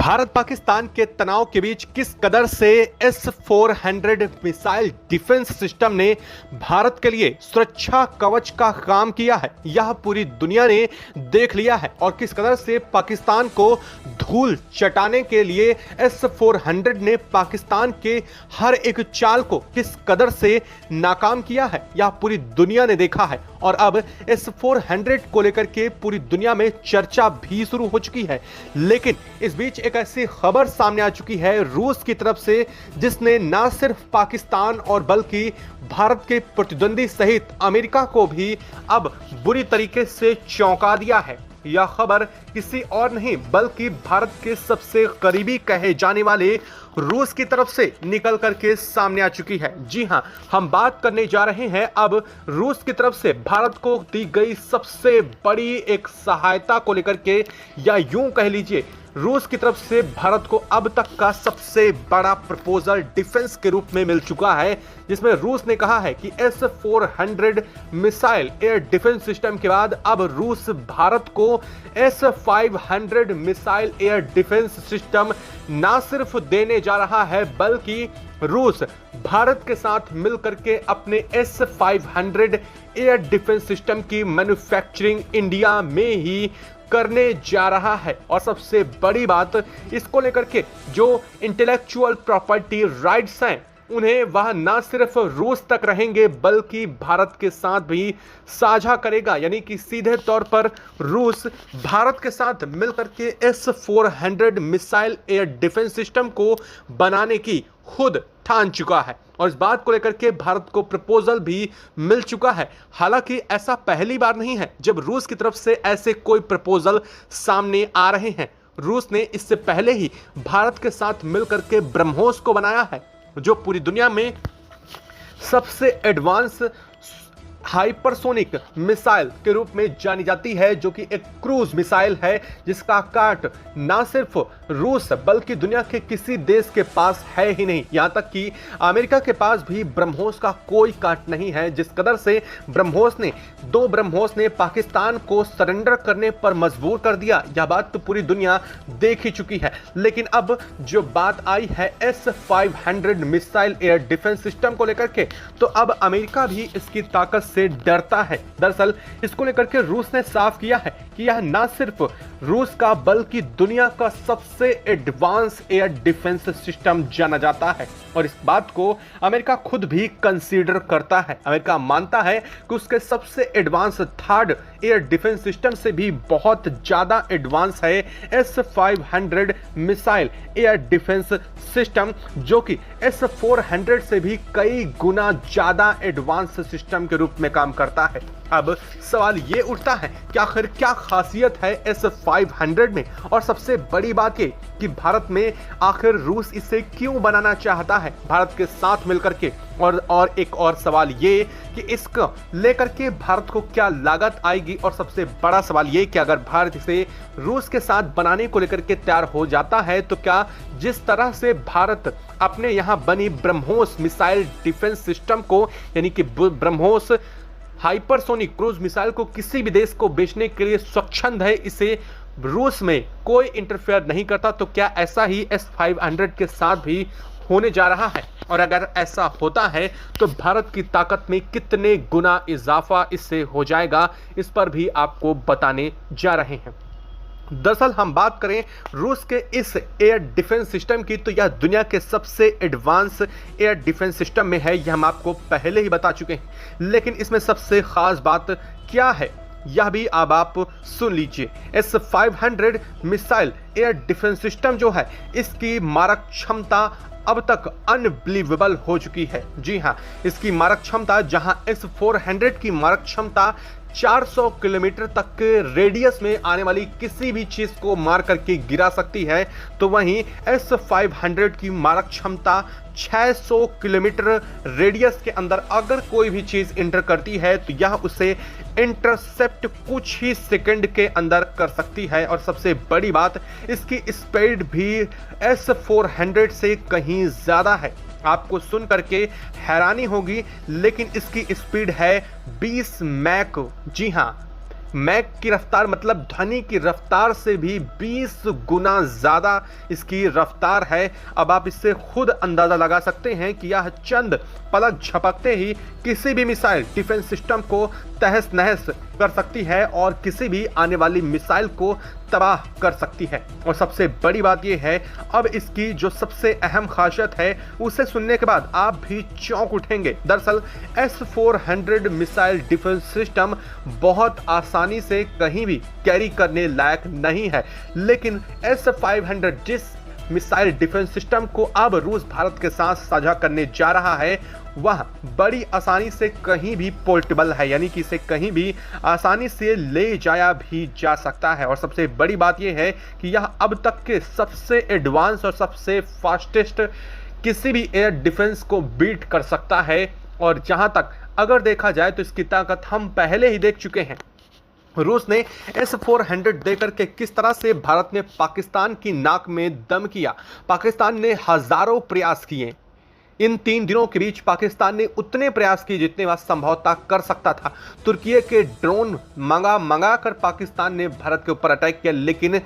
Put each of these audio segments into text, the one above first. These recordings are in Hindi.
भारत पाकिस्तान के तनाव के बीच किस कदर से S-400 मिसाइल डिफेंस सिस्टम ने भारत के लिए सुरक्षा कवच का काम किया है, यह पूरी दुनिया ने देख लिया है। और किस कदर से पाकिस्तान को धूल चटाने के लिए S-400 ने पाकिस्तान के हर एक चाल को किस कदर से नाकाम किया है, यह पूरी दुनिया ने देखा है। और अब S-400 को लेकर के पूरी दुनिया में चर्चा भी शुरू हो चुकी है। लेकिन इस बीच एक ऐसी खबर सामने आ चुकी है रूस की तरफ से, जिसने ना सिर्फ पाकिस्तान और बल्कि भारत के प्रतिद्वंदी सहित अमेरिका को भी अब बुरी तरीके से चौंका दिया है। यह खबर किसी और नहीं बल्कि भारत के सबसे करीबी कहे जाने वाले रूस की तरफ से निकल करके सामने आ चुकी है। जी हां, हम बात करने जा रहे हैं अब रूस की तरफ से भारत को दी गई सबसे बड़ी एक सहायता को लेकर के, या यूं कह लीजिए रूस की तरफ से भारत को अब तक का सबसे बड़ा प्रपोजल डिफेंस के रूप में मिल चुका है, जिसमें रूस ने कहा है कि S-400 missile air defence system के बाद अब रूस भारत को S-500 missile air defence system ना सिर्फ देने जा रहा है, बल्कि रूस भारत के साथ मिलकर के अपने S-500 एयर डिफेंस सिस्टम की मैन्युफैक्चरिंग इंडिया में ही करने जा रहा है। और सबसे बड़ी बात, इसको लेकर के जो इंटेलेक्चुअल प्रॉपर्टी राइट्स हैं उन्हें वह ना सिर्फ रूस तक रहेंगे बल्कि भारत के साथ भी साझा करेगा। यानी कि सीधे तौर पर रूस भारत के साथ मिलकर के S-400 missile air defence system को बनाने की खुद ठान चुका है। और इस बात को लेकर के भारत को प्रपोजल भी मिल चुका है। हालांकि ऐसा पहली बार नहीं है जब रूस की तरफ से ऐसे कोई प्रपोजल सामने आ रहे हैं। रूस ने इससे पहले ही भारत के साथ मिलकर के ब्रह्मोस को बनाया है, जो पूरी दुनिया में सबसे एडवांस हाइपरसोनिक मिसाइल के रूप में जानी जाती है, जो कि एक क्रूज मिसाइल है जिसका काट ना सिर्फ रूस बल्कि दुनिया के किसी देश के पास है ही नहीं। यहां तक कि अमेरिका के पास भी ब्रह्मोस का कोई काट नहीं है। जिस कदर से दो ब्रह्मोस ने पाकिस्तान को सरेंडर करने पर मजबूर कर दिया, यह बात तो पूरी दुनिया देख ही चुकी है। लेकिन अब जो बात आई है S-500 missile air defence system को लेकर के, तो अब अमेरिका भी इसकी ताकत से डरता है। दरअसल इसको लेकर के रूस ने साफ किया है कि यह ना सिर्फ रूस का बल्कि दुनिया का सबसे एडवांस एयर डिफेंस सिस्टम जाना जाता है। और इस बात को अमेरिका खुद भी कंसीडर करता है। अमेरिका मानता है कि उसके सबसे advance third air defence system से भी बहुत ज्यादा एडवांस है S-500 missile air defence system, जो कि S-400 से भी कई गुना ज्यादा एडवांस सिस्टम के रूप में काम करता है। अब सवाल ये उठता है कि आखिर क्या खासियत है S-500 में, और सबसे बड़ी बात ये कि भारत में आखिर रूस इसे क्यों बनाना चाहता है भारत के साथ मिलकर के। और एक और सवाल ये कि इसको लेकर के भारत को क्या लागत आएगी। और सबसे बड़ा सवाल ये कि अगर भारत इसे रूस के साथ बनाने को लेकर के तैयार हो जाता है, तो क्या जिस तरह से भारत अपने यहां बनी ब्रह्मोस मिसाइल डिफेंस सिस्टम को, यानी कि ब्रह्मोस हाइपरसोनिक क्रूज मिसाइल को किसी भी देश को बेचने के लिए स्वच्छंद है, इसे रूस में कोई इंटरफेयर नहीं करता, तो क्या ऐसा ही S-500 के साथ भी होने जा रहा है? और अगर ऐसा होता है तो भारत की ताकत में कितने गुना इजाफा इससे हो जाएगा, इस पर भी आपको बताने जा रहे हैं। दरअसल हम बात करें रूस के इस एयर डिफेंस सिस्टम की, तो यह दुनिया के सबसे एडवांस एयर डिफेंस सिस्टम में है, यह हम आपको पहले ही बता चुके हैं। लेकिन इसमें सबसे खास बात क्या है, यह भी अब आप सुन लीजिए। S-500 missile air defence system जो है, इसकी मारक क्षमता अब तक अनबिलीवेबल हो चुकी है। जी हां, इसकी मारक क्षमता, जहां S-400 की मारक क्षमता 400 किलोमीटर तक के रेडियस में आने वाली किसी भी चीज को मार करके गिरा सकती है, तो वहीं S-500 की मारक क्षमता 600 किलोमीटर रेडियस के अंदर अगर कोई भी चीज इंटर करती है तो यह उसे इंटरसेप्ट कुछ ही सेकंड के अंदर कर सकती है। और सबसे बड़ी बात, इसकी स्पीड भी S-400 से कहीं ज्यादा है। आपको सुन करके हैरानी होगी, लेकिन इसकी स्पीड है 20 मैक। जी हां, मैक की रफ्तार मतलब ध्वनि की रफ्तार से भी 20 गुना ज़्यादा इसकी रफ्तार है। अब आप इससे खुद अंदाज़ा लगा सकते हैं कि यह चंद पलक झपकते ही किसी भी मिसाइल डिफेंस सिस्टम को तहस नहस कर सकती है और किसी भी आने वाली मिसाइल को तबाह कर सकती है। और सबसे बड़ी बात यह है, अब इसकी जो सबसे अहम खासियत है उसे सुनने के बाद आप भी चौंक उठेंगे। दरअसल S-400 मिसाइल डिफेंस सिस्टम बहुत आसानी से कहीं भी कैरी करने लायक नहीं है, लेकिन S-500 जिस मिसाइल डिफेंस सिस्टम को अब रूस भारत के साथ साझा करने जा रहा है वह बड़ी आसानी से कहीं भी पोर्टेबल है, यानी कि इसे कहीं भी आसानी से ले जाया भी जा सकता है। और सबसे बड़ी बात यह है कि यह अब तक के सबसे एडवांस और सबसे फास्टेस्ट किसी भी एयर डिफेंस को बीट कर सकता है। और जहां तक अगर देखा जाए तो इसकी ताकत हम पहले ही देख चुके हैं। रूस ने S-400 देकर के किस तरह से भारत ने पाकिस्तान की नाक में दम किया। पाकिस्तान ने हजारों प्रयास किए। इन 3 दिनों के बीच पाकिस्तान ने उतने प्रयास किए जितने वह संभवतः कर सकता था। तुर्की के ड्रोन मंगा कर पाकिस्तान ने भारत के ऊपर अटैक किया, लेकिन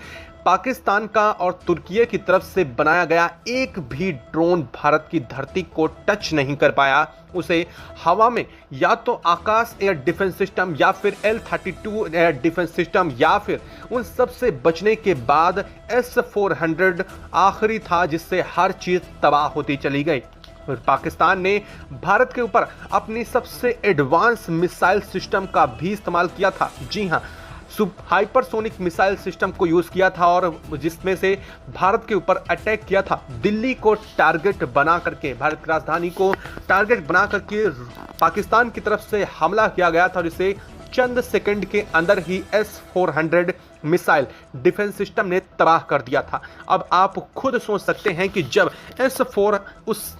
पाकिस्तान का और तुर्की की तरफ से बनाया गया एक भी ड्रोन भारत की धरती को टच नहीं कर पाया। उसे हवा में या तो आकाश एयर डिफेंस सिस्टम या फिर L-32 एयर डिफेंस सिस्टम या फिर उन सब से बचने के बाद S-400 आखिरी था जिससे हर चीज तबाह होती चली गई। पाकिस्तान ने भारत के ऊपर अपनी सबसे एडवांस मिसाइल सिस्टम का भी इस्तेमाल किया था। जी हां, हाइपरसोनिक मिसाइल सिस्टम को यूज किया था और जिसमें से भारत के ऊपर अटैक किया था। दिल्ली को टारगेट बना करके, भारत की राजधानी को टारगेट बना करके पाकिस्तान की तरफ से हमला किया गया था और इसे चंद सेकंड के अंदर ही S-400 मिसाइल डिफेंस सिस्टम ने तबाह कर दिया था। अब आप खुद सोच सकते हैं कि जब S-4 उस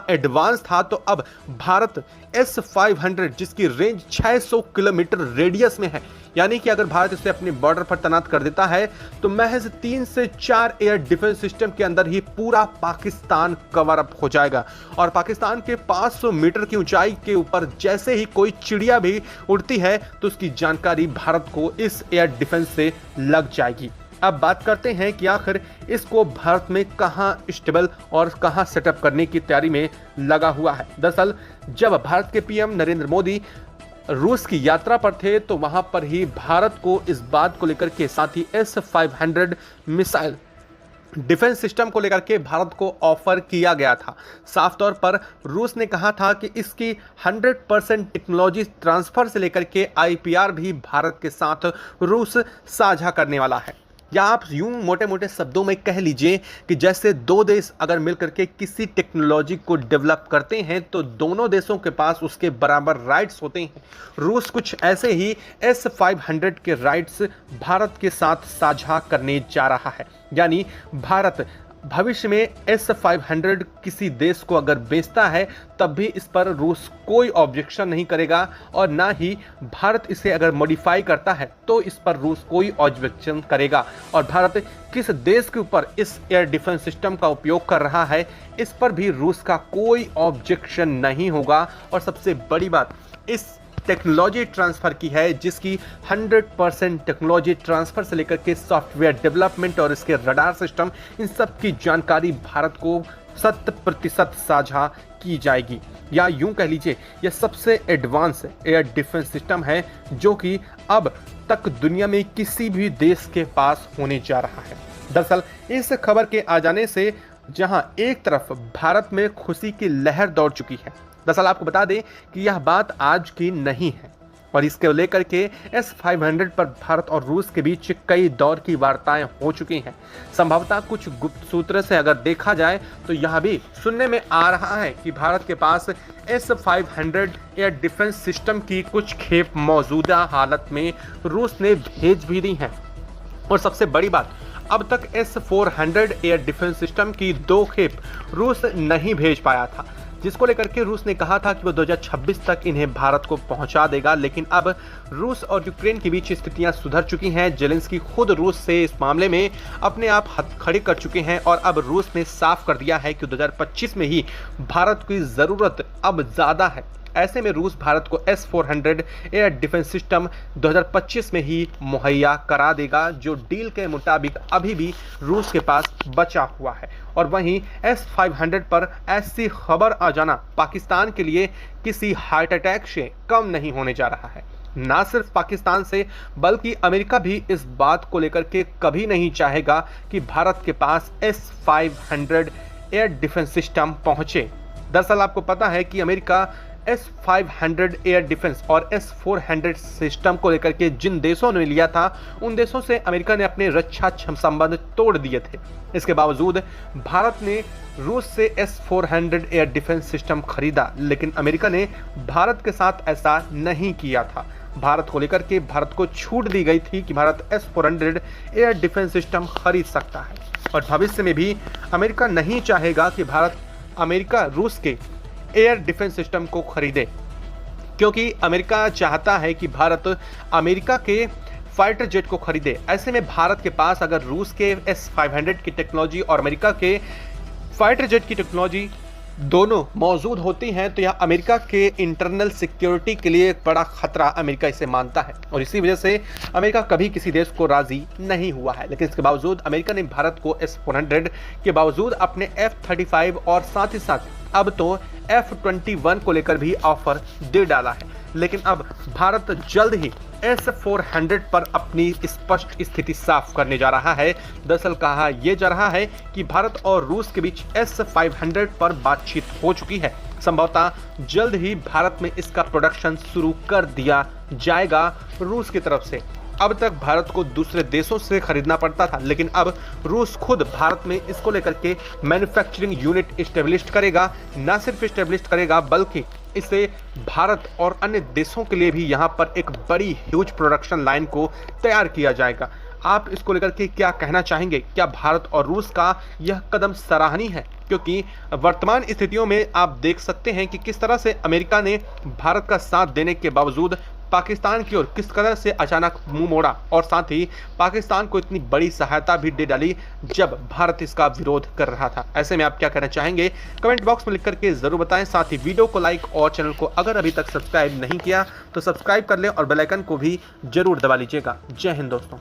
एडवांस था तो अब भारत S-500 जिसकी रेंज 600 किलोमीटर रेडियस में है, यानी कि अगर भारत इसे अपने बॉर्डर पर तैनात कर देता है तो महज 3 से 4 एयर डिफेंस सिस्टम के अंदर ही पूरा पाकिस्तान कवर अप हो जाएगा। और पाकिस्तान के 500 मीटर की ऊंचाई के ऊपर जैसे ही कोई चिड़िया भी उड़ती है तो उसकी जानकारी भारत को इस एयर डिफेंस से लग जाएगी। अब बात करते हैं कि आखिर इसको भारत में कहां स्टेबल और कहां सेटअप करने की तैयारी में लगा हुआ है। दरअसल जब भारत के पीएम नरेंद्र मोदी रूस की यात्रा पर थे तो वहां पर ही भारत को इस बात को लेकर के साथ ही S-500 मिसाइल डिफेंस सिस्टम को लेकर के भारत को ऑफर किया गया था। साफ तौर पर रूस ने कहा था कि इसकी 100% टेक्नोलॉजी ट्रांसफर से लेकर के IPR भी भारत के साथ रूस साझा करने वाला है। या आप यूं मोटे मोटे शब्दों में कह लीजिए कि जैसे दो देश अगर मिलकर के किसी टेक्नोलॉजी को डेवलप करते हैं तो दोनों देशों के पास उसके बराबर राइट्स होते हैं। रूस कुछ ऐसे ही S-500 के राइट्स भारत के साथ साझा करने जा रहा है। यानी भारत भविष्य में S-500 किसी देश को अगर बेचता है तब भी इस पर रूस कोई ऑब्जेक्शन नहीं करेगा और ना ही भारत इसे अगर मॉडिफाई करता है तो इस पर रूस कोई ऑब्जेक्शन करेगा। और भारत किस देश के ऊपर इस एयर डिफेंस सिस्टम का उपयोग कर रहा है इस पर भी रूस का कोई ऑब्जेक्शन नहीं होगा। और सबसे बड़ी बात इस टेक्नोलॉजी ट्रांसफर की है जिसकी 100% टेक्नोलॉजी ट्रांसफर से लेकर के सॉफ्टवेयर डेवलपमेंट और इसके रडार सिस्टम इन सब की जानकारी भारत को 100% साझा की जाएगी। या यूं कह लीजिए यह सबसे एडवांस एयर डिफेंस सिस्टम है जो कि अब तक दुनिया में किसी भी देश के पास होने जा रहा है। दरअसल इस खबर के आ जाने से जहां एक तरफ भारत में खुशी की लहर दौड़ चुकी है, दरअसल आपको बता दें कि यह बात आज की नहीं है और इसके लेकर के S-500 पर भारत और रूस के बीच कई दौर की वार्ताएं हो चुकी हैं। संभवतः कुछ गुप्त सूत्र से अगर देखा जाए तो यह भी सुनने में आ रहा है कि भारत के पास S-500 एयर डिफेंस सिस्टम की कुछ खेप मौजूदा हालत में रूस ने भेज भी दी हैं। और सबसे बड़ी बात, अब तक S-400 एयर डिफेंस सिस्टम की 2 खेप रूस नहीं भेज पाया था, जिसको लेकर के रूस ने कहा था कि वो 2026 तक इन्हें भारत को पहुंचा देगा। लेकिन अब रूस और यूक्रेन के बीच स्थितियां सुधर चुकी हैं। जेलेंस्की खुद रूस से इस मामले में अपने आप हाथ खड़े कर चुके हैं और अब रूस ने साफ कर दिया है कि 2025 में ही भारत की ज़रूरत अब ज़्यादा है ऐसे में रूस भारत को S-400 एयर डिफेंस सिस्टम 2025 में ही मुहैया करा देगा, जो डील के मुताबिक अभी भी रूस के पास बचा हुआ है। और वहीं S-500 पर ऐसी खबर आ जाना पाकिस्तान के लिए किसी हार्ट अटैक से कम नहीं होने जा रहा है। ना सिर्फ पाकिस्तान से बल्कि अमेरिका भी इस बात को लेकर के कभी नहीं चाहेगा कि भारत के पास S-500 एयर डिफेंस सिस्टम पहुंचे। दरअसल आपको पता है कि अमेरिका S-500 एयर डिफेंस और S-400 सिस्टम को लेकर के जिन देशों ने लिया था, उन देशों से अमेरिका ने अपने रक्षा संबंध तोड़ दिए थे। इसके बावजूद भारत ने रूस से S-400 एयर डिफेंस सिस्टम खरीदा, लेकिन अमेरिका ने भारत के साथ ऐसा नहीं किया था। भारत को लेकर के भारत को छूट दी गई थी कि Bharat S-400 air defence system खरीद सकता है, और भविष्य में भी अमेरिका नहीं चाहेगा कि अमेरिका रूस के एयर डिफेंस सिस्टम को खरीदे, क्योंकि अमेरिका चाहता है कि भारत अमेरिका के फाइटर जेट को खरीदे। ऐसे में भारत के पास अगर रूस के S-500 की टेक्नोलॉजी और अमेरिका के फाइटर जेट की टेक्नोलॉजी दोनों मौजूद होती हैं, तो यह अमेरिका के इंटरनल सिक्योरिटी के लिए एक बड़ा खतरा अमेरिका इसे मानता है, और इसी वजह से अमेरिका कभी किसी देश को राजी नहीं हुआ है। लेकिन इसके बावजूद अमेरिका ने भारत को S-400 के बावजूद अपने F-35 और साथ ही साथ अब तो F-21 को लेकर भी ऑफर दे डाला है। लेकिन अब भारत जल्द ही S-400 पर अपनी स्पष्ट स्थिति साफ करने जा रहा है। दरअसल कहा यह जा रहा है कि भारत और रूस के बीच S-500 पर बातचीत हो चुकी है। संभवतः जल्द ही भारत में इसका प्रोडक्शन शुरू कर दिया जाएगा रूस की तरफ से। अब तक भारत को दूसरे देशों से खरीदना पड़ता था, लेकिन अब रूस खुद भारत में इसको लेकर के मैन्युफैक्चरिंग यूनिट इस्टेब्लिश करेगा। ना सिर्फ इस्टेब्लिश करेगा बल्कि इससे भारत और अन्य देशों के लिए भी यहाँ पर एक बड़ी ह्यूज प्रोडक्शन लाइन को तैयार किया जाएगा। आप इसको लेकर के क्या कहना चाहेंगे? क्या भारत और रूस का यह कदम सराहनीय है? क्योंकि वर्तमान स्थितियों में आप देख सकते हैं कि किस तरह से अमेरिका ने भारत का साथ देने के बावजूद पाकिस्तान की ओर किस कदर से अचानक मुंह मोड़ा, और साथ ही पाकिस्तान को इतनी बड़ी सहायता भी दे डाली जब भारत इसका विरोध कर रहा था। ऐसे में आप क्या कहना चाहेंगे? कमेंट बॉक्स में लिख करके जरूर बताएं। साथ ही वीडियो को लाइक और चैनल को अगर अभी तक सब्सक्राइब नहीं किया तो सब्सक्राइब कर लें और बेल आइकन को भी जरूर दबा लीजिएगा। जय हिंद दोस्तों।